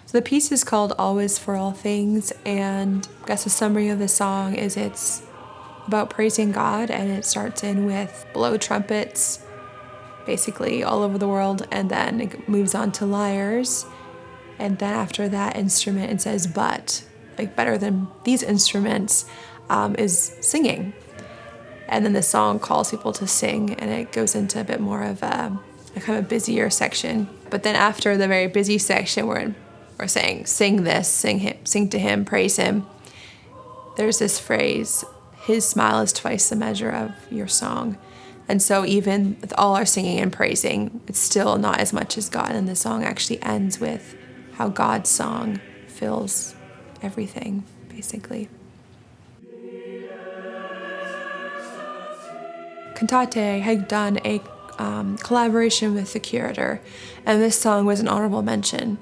So the piece is called Always for All Things, and I guess a summary of the song is it's about praising God, and it starts in with blow trumpets basically all over the world, and then it moves on to lyres, and then after that instrument it says but, like better than these instruments, is singing. And then the song calls people to sing, and it goes into a bit more of a kind of busier section. But then after the very busy section where we're saying, sing this, sing to him, praise him, there's this phrase, his smile is twice the measure of your song. And so even with all our singing and praising, it's still not as much as God. And the song actually ends with how God's song fills everything, basically. Cantate had done a collaboration with the curator, and this song was an honorable mention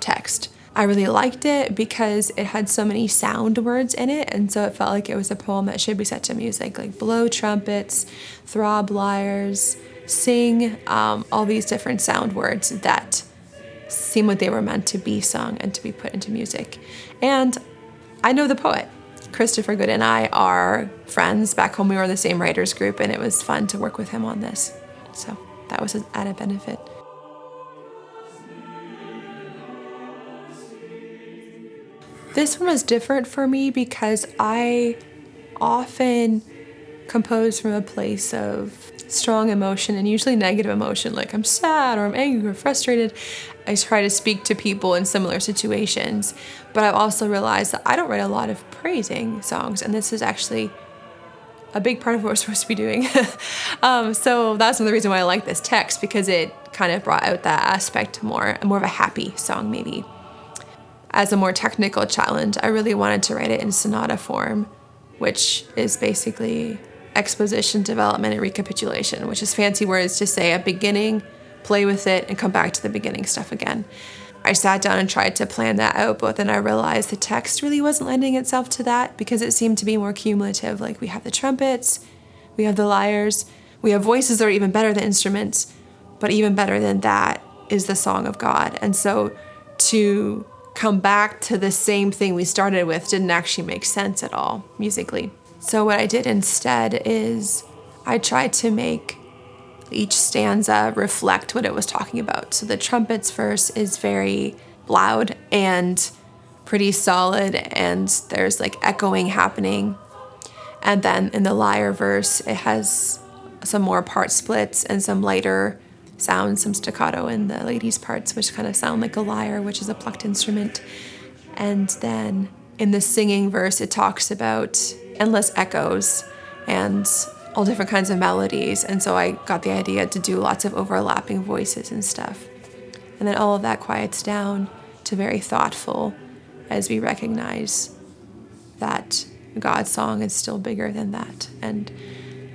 text. I really liked it because it had so many sound words in it, and so it felt like it was a poem that should be set to music, like blow trumpets, throb lyres, sing, all these different sound words that seem like they were meant to be sung and to be put into music. And I know the poet. Christopher Good and I are friends. Back home we were in the same writers group, and it was fun to work with him on this. So that was an added benefit. This one was different for me because I often compose from a place of strong emotion, and usually negative emotion, like I'm sad or I'm angry or frustrated. I try to speak to people in similar situations, but I've also realized that I don't write a lot of praising songs, and this is actually a big part of what we're supposed to be doing. So that's another reason why I like this text, because it kind of brought out that aspect more of a happy song maybe. As a more technical challenge, I really wanted to write it in sonata form, which is basically exposition, development, and recapitulation, which is fancy words to say a beginning, play with it, and come back to the beginning stuff again. I sat down and tried to plan that out, but then I realized the text really wasn't lending itself to that because it seemed to be more cumulative. Like we have the trumpets, we have the lyres, we have voices that are even better than instruments, but even better than that is the song of God. And so to come back to the same thing we started with didn't actually make sense at all musically. So what I did instead is I tried to make each stanza reflect what it was talking about. So the trumpets verse is very loud and pretty solid, and there's like echoing happening. And then in the lyre verse, it has some more part splits and some lighter sounds, some staccato in the ladies' parts, which kind of sound like a lyre, which is a plucked instrument. And then in the singing verse, it talks about endless echoes and all different kinds of melodies. And so I got the idea to do lots of overlapping voices and stuff. And then all of that quiets down to very thoughtful as we recognize that God's song is still bigger than that. And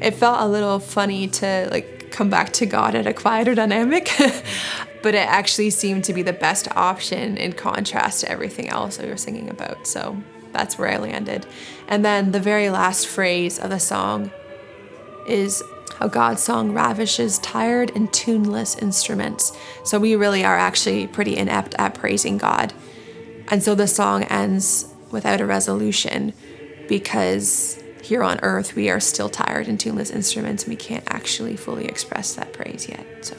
it felt a little funny to like come back to God at a quieter dynamic, but it actually seemed to be the best option in contrast to everything else that we were singing about. So that's where I landed. And then the very last phrase of the song is how God's song ravishes tired and tuneless instruments. So we really are actually pretty inept at praising God. And so the song ends without a resolution because here on earth we are still tired and tuneless instruments, and we can't actually fully express that praise yet. So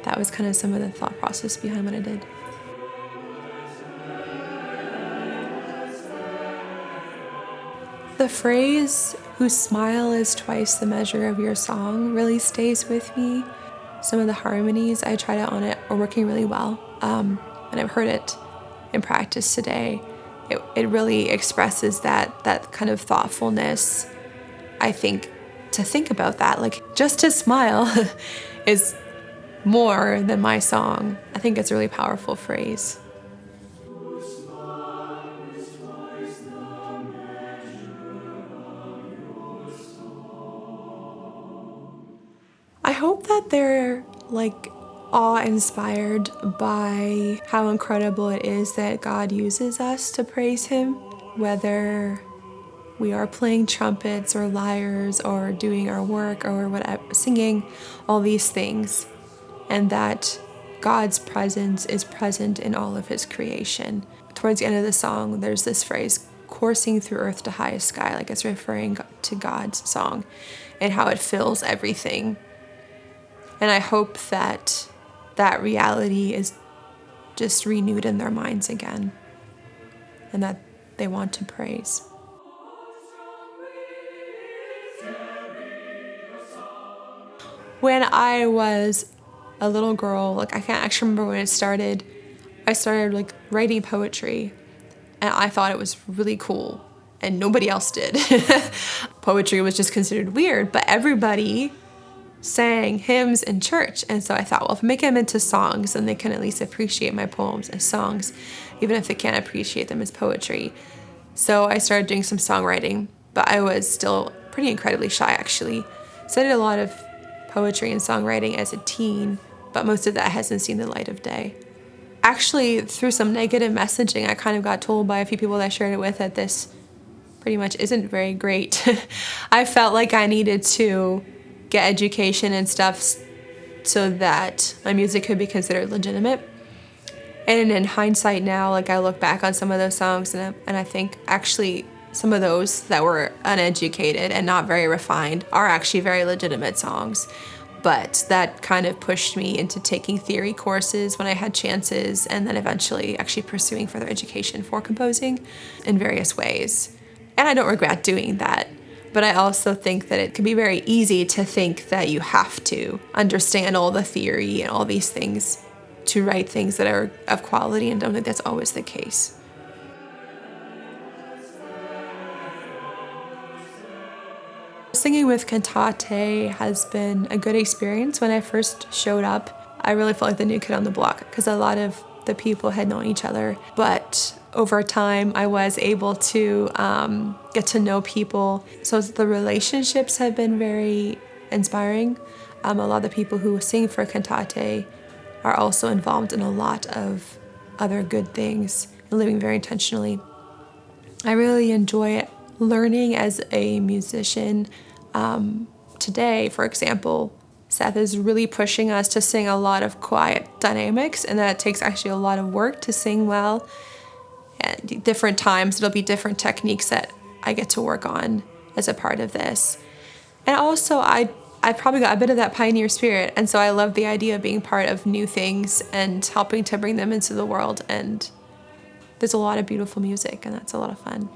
that was kind of some of the thought process behind what I did. The phrase, whose smile is twice the measure of your song, really stays with me. Some of the harmonies I tried out on it are working really well, and I've heard it in practice today. It really expresses that kind of thoughtfulness. I think to think about that, like just to smile is more than my song. I think it's a really powerful phrase. I hope that they're like awe-inspired by how incredible it is that God uses us to praise Him, whether we are playing trumpets or lyres or doing our work or whatever, singing, all these things, and that God's presence is present in all of his creation. Towards the end of the song, there's this phrase, coursing through earth to highest sky, like it's referring to God's song and how it fills everything. And I hope that that reality is just renewed in their minds again and that they want to praise. When I was a little girl, like I can't actually remember when it started, I started like writing poetry and I thought it was really cool and nobody else did. Poetry was just considered weird, but everybody sang hymns in church. And so I thought, well, if I make them into songs, then they can at least appreciate my poems as songs, even if they can't appreciate them as poetry. So I started doing some songwriting, but I was still pretty incredibly shy, actually. So I did a lot of poetry and songwriting as a teen, but most of that hasn't seen the light of day. Actually, through some negative messaging, I kind of got told by a few people that I shared it with that this pretty much isn't very great. I felt like I needed to get education and stuff so that my music could be considered legitimate. And in hindsight now, like I look back on some of those songs and I think actually some of those that were uneducated and not very refined are actually very legitimate songs. But that kind of pushed me into taking theory courses when I had chances and then eventually actually pursuing further education for composing in various ways. And I don't regret doing that. But I also think that it can be very easy to think that you have to understand all the theory and all these things to write things that are of quality, and I don't think that's always the case. Singing with Cantate has been a good experience. When I first showed up, I really felt like the new kid on the block because a lot of the people had known each other. But over time, I was able to get to know people. So the relationships have been very inspiring. A lot of the people who sing for Cantate are also involved in a lot of other good things and living very intentionally. I really enjoy learning as a musician. Today, for example, Seth is really pushing us to sing a lot of quiet dynamics, and that takes actually a lot of work to sing well. At different times, it'll be different techniques that I get to work on as a part of this. And also, I probably got a bit of that pioneer spirit, and so I love the idea of being part of new things and helping to bring them into the world. And there's a lot of beautiful music, and that's a lot of fun.